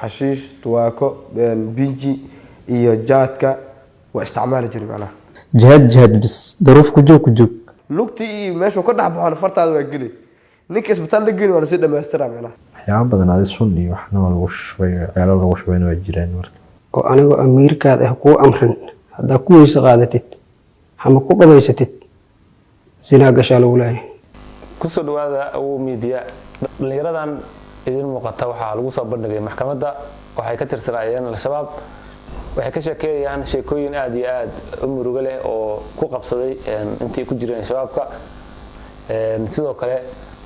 حشيش تواكو بينجي iyo jaadka waa isticmaali jiray macnaha جهاد بس ظروف كجوك lugtii meesha ka dhaxbaxan fartaada waa geli ninka isbitaal la geeyay waa si dhameestiraa macnaha waxyaabo badan aad sun iyo waxna lagu shubay ciyaalo lagu shubay waa jireen marka oo anigu amiirkaad ah ku amran hada ku weysa qaadatid ama ku qabaysatid sina gashaa lagu leeyahay ku soo dhawaada awow media dhalinyaradan idin muuqata waxa lagu soo bandhigay maxkamadda waxay ka tirsanayeen al-shabaab waxay ka sheekeeyaan sheekooyin aad iyo aad u murugo leh oo ku qabsaday intii ku jireen shabaabka sidoo kale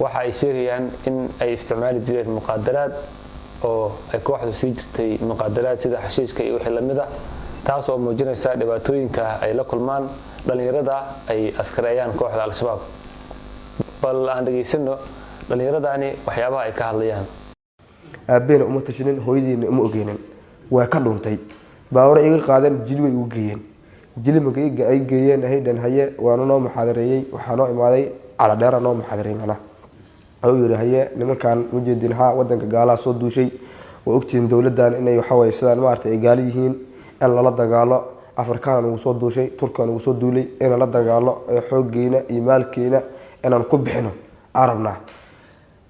waxa ay sheegayaan in ay isticmaali jireen muqaadaraad oo ay kooxdu sii jirtay muqaadaraad sida xashiishka iyo wixii lamid ah taas oo muujinaysa dhibaatooyinka ay la kulmaan dhalinyarada ay askareeyaan kooxda al-shabaab bal aan dhageysano dhalinyaradani waxyaabaha ay ka hadlayaan aabeena uma tashinin hooyadiina uma ogeenin waa ka dhuntay baawar iga qaadan jilway u geeyeen jilmiga ay geeyeen haydan haye waana noo muxaadareeyay waxa noo imaaday cala dheera noo muxaadareeyay macnaha oo yiri haye nimankan mujeedinha wadanka gaalaha soo duushay oo ogtiin dawladan inay waxa way sidaan maartay ay gaal yihiin in la dagaalo afrikaan uu soo duushay turkaan uu soo duulay in la dagaalo xooggeena iyo maalkeena inaan ku bixino arabna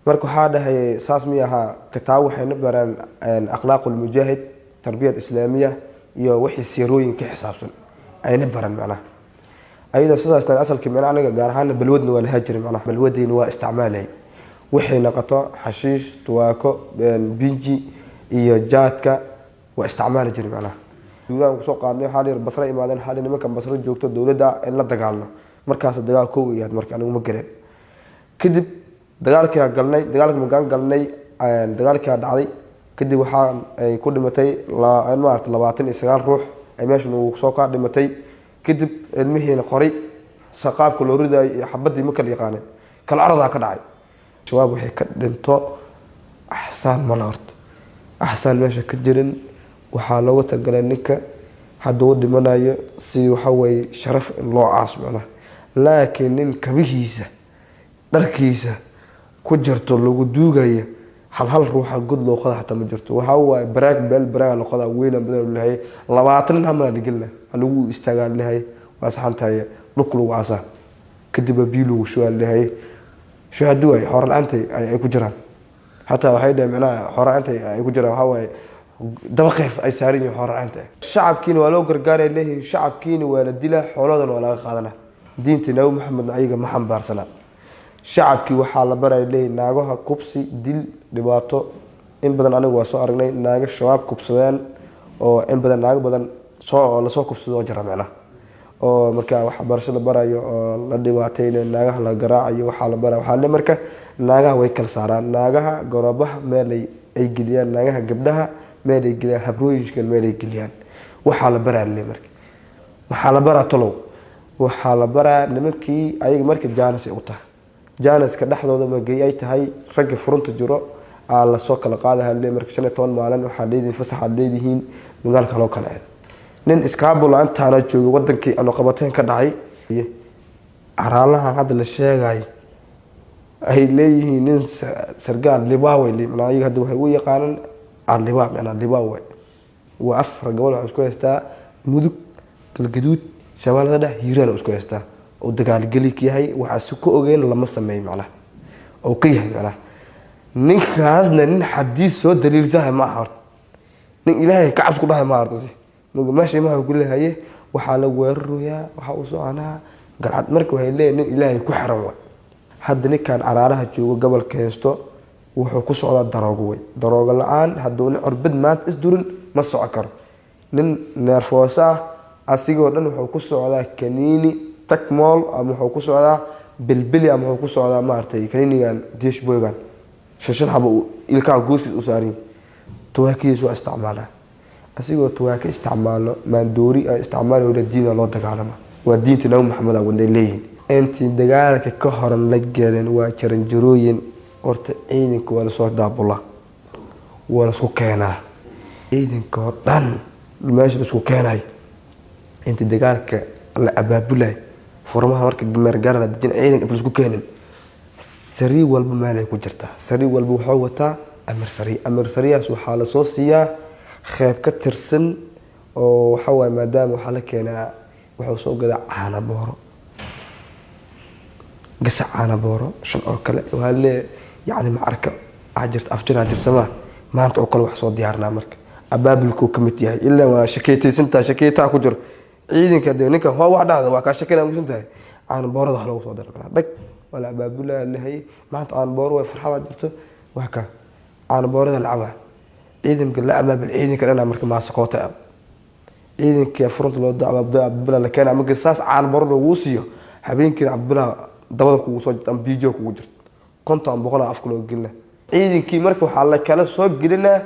marka waxa dhahay saas miyaha kitaab waxayna baraan akhlaaqul mujaahid tarbiyad islaamiya iyo wixii sirooyinka xisaabsan ayna baran macnaha ayada sidaasna asalkii macnaha aniga gaar ahaan balwadna waa la haajiray macnaha balwadiina waa isticmaalay wixii naqato xashiish tuwaako binji iyo jaadka waa isticmaali jiray macnaha duulaan soo qaadnay xaadir basra imaadeen xaadir nimanka basra joogto dawladda in la dagaalno markaas dagaal koow yahay marka anigu ma garan kadib dagaalkii galnay dagaalkii magaan galnay dagaalkii dhacday kadib waxa ay ku dhimatay maarta 29 ruux ay meesha uu soo ka dhimatay kadib ilmihiina qoray saqaabka loo riday xabadii ma kala yaqaaneen kala arada ka dhacay shabaab waxay ka dhinto ahsan malaart ahsan meesha ka jirin waxa looga tagalay ninka haduu dhimanayo si waxa way sharaf loo aasmana laakiin nin kabihiisa dharkiisa ku jirto lagu duugaya hal ruuxa god loo qada xataa ma jirto waxa way baraag loo qada weyn badan leeyahay 20 hamla dhigilna lagu istaagaan leeyahay waa saxantahay dhulku lagu aasa kadib biilu soo leeyahay shahadu ay horlaantay ay ku jiraan hatta waxay dhameeyaan horlaantay ay ku jiraan waxa way dabaqeef ay saarin yihiin horlaantay shacabkiina waa loo gargaaray leeyahay shacabkiina waa la dilaa xooladan waa laga qaadana diinta nabi maxamed ayaga ma xambaarsana shacabkii waxa la baray leeyahay naagaha kubsi dil dhibaato in badan anigu waa soo aragnay naaga shabaab kubsadeen oo in badan naag badan soo la soo kubsado jaramacna oo marka wax barasho la barayo oo la dhibaateeyay naagaha la garaacayo waxa la baraa waxa le marka naagaha way kala saaraan naagaha gorobaha meel ay geliyaan naagaha gabdhaha meel ay geliyaan habrooyinka meel ay geliyaan waxa la baraa le marka waxa la baraa talow waxa la baraa nimankii ayaga marka jaanis u tahay jaaniska dhaxdooda ma geeyay tahay rag furunta jiro la soo kala qaadaha le marka 15 maalin waxa leeyihiin fasax leeyihiin magaalka loo kala nin iskaabul antaana joogo wadankii aan qabateen ka dhacay araalaha hadda la sheegay ay leeyihiin nin sargaal libaaway leeyahay hadda waxay u yaqaanaan libaaway waa afar gobol oo isku haystaa mudug galgaduud shabeellada hiiraan oo isku haystaa oo dagaal gali yahay waxa si ku ogeyn lama sameey macnaha oo ka yahay macnaha ninkaasna nin xadiis soo daliilsahay ma aha nin ilaahay ka cabs ku dhahay ma artay meesha ma ku leeyahay waxa la weerarayaa waxa uu soconaa galcad markii waxay leeyahay nin ilaahay ku xiran waa hadda ninkan araaraha joogo gobolka heesto wuxuu ku socdaa daroogo la'aan haduu nin curbad maad isdurin ma socon karo nin neerfoosa asigoo dhan wuxuu ku socdaa kaniini takmool ama wuxuu ku socdaa bilbili ama wuxuu ku socdaa maartay kaniinigan diish boygan shan haba ilka gooskiis u saarin tawaakiisu isticmaalaa asigoo tawaaki isticmaalo maandoori ay isticmaalo diinta loo dagaalama waa diinta nabi maxamed wadday leeyihiin intii dagaalka ka horan la galeen waa jaranjarooyin horta ciidanka waa la soo daabula waa la isku keenaa ciidanka oo dhan meesha la isku keenay intii dagaalka la abaabulay furmaha marka meergaar la dajin ciidanka la isku keenin sari walba meel ay ku jirtaa sari walba wuxuu wataa amir sariyaas waxaa lasoo siiyaa qeyb ka tirsan oo waxa waaye maadaama waxaa la keenaa wuxuu soo gadaa caana booro gasac caana booro shan oo kale waa le yacni macarka ajirta afjir ajirsama maanta oo kale wax soo diyaarnaa marka abaabulku ka mid yahay ilaa waa shakeetaysantaa shakeetaa ku jiro ciidanka dee ninka waa wax dhacda waa kaa shakina musan tahay caana boorada wax lagu soo daraa dhag wala abaabulaa lahay maanta caana booro way farxada jirto wax ka caana boorada lacaba ciidanka la abaabul ciidanka dhanaa marka maasakoota ciidanka furunta loo daa abdullah la keenaa marka saas caana booro lagu siiyo habeenkii abdullah dabada kugu soo jirta biijo kugu jirta konton boqol afka loo gelina ciidankii marka waxaa la kala soo gelinaa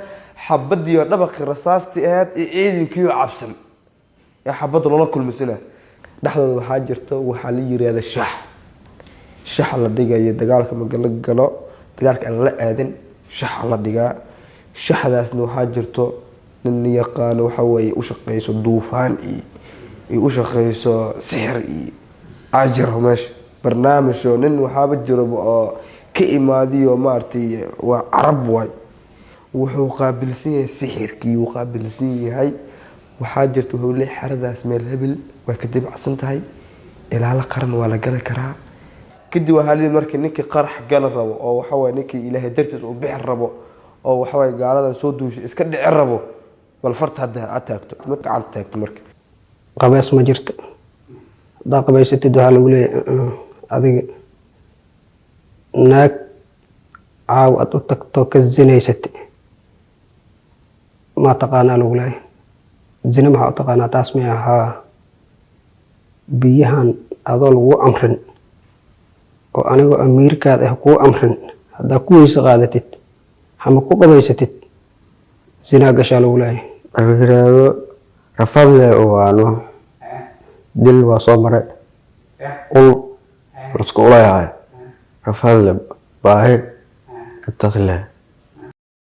xabadii dhabaqi rasaastii ahayd ciidankii oo cabsan ee xabada loola kulmisana dhaxdooda waxaa jirta waxaa la yiraahdaa shax la dhigayo dagaalka magala galo dagaalka aan la aadin shax la dhigaa shaxdaasna waxaa jirto nin yaqaan waxa weeye u shaqeyso duufaan iyo u shaqeyso sixir iyo ajir meesha barnaamij oo nin waxaaba jiro oo ka imaadiyo maartay waa carab way wuxuu qaabilsan yahay sixirkii uu qaabilsan yahay waxaa jirta wuxuu leeyahay xaradaas meel hebel way ka dibacsan tahay ilaala qaran waa la gali karaa kadib waxaa leeyahay markii ninkii qarax gal rabo oo waxa weeye ninkii ilaahay dartiis u bixi rabo oo waxa weeye gaaladan soo duushay iska dhici rabo bal farta hadda aad taagto marka aan taagto marka qabees ma jirto haddaa qabaysatid waxaa lagu leeyahay adiga naag caaw aad u tagto ka zinaysatay ma taqaanaa lagu leeyahay zina maxaa u taqaanaa taas may ahaa biyahan adoo lagu amrin oo anigoo amiirkaad ah kuu amrin haddaa ku weyse qaadatid ama ku qabaysatid zinaa gashaa lagu leeyahay marka yiraahdo rafadle waano dil waa soo maray ul lasku ulayahay rafadle baahi intaas leh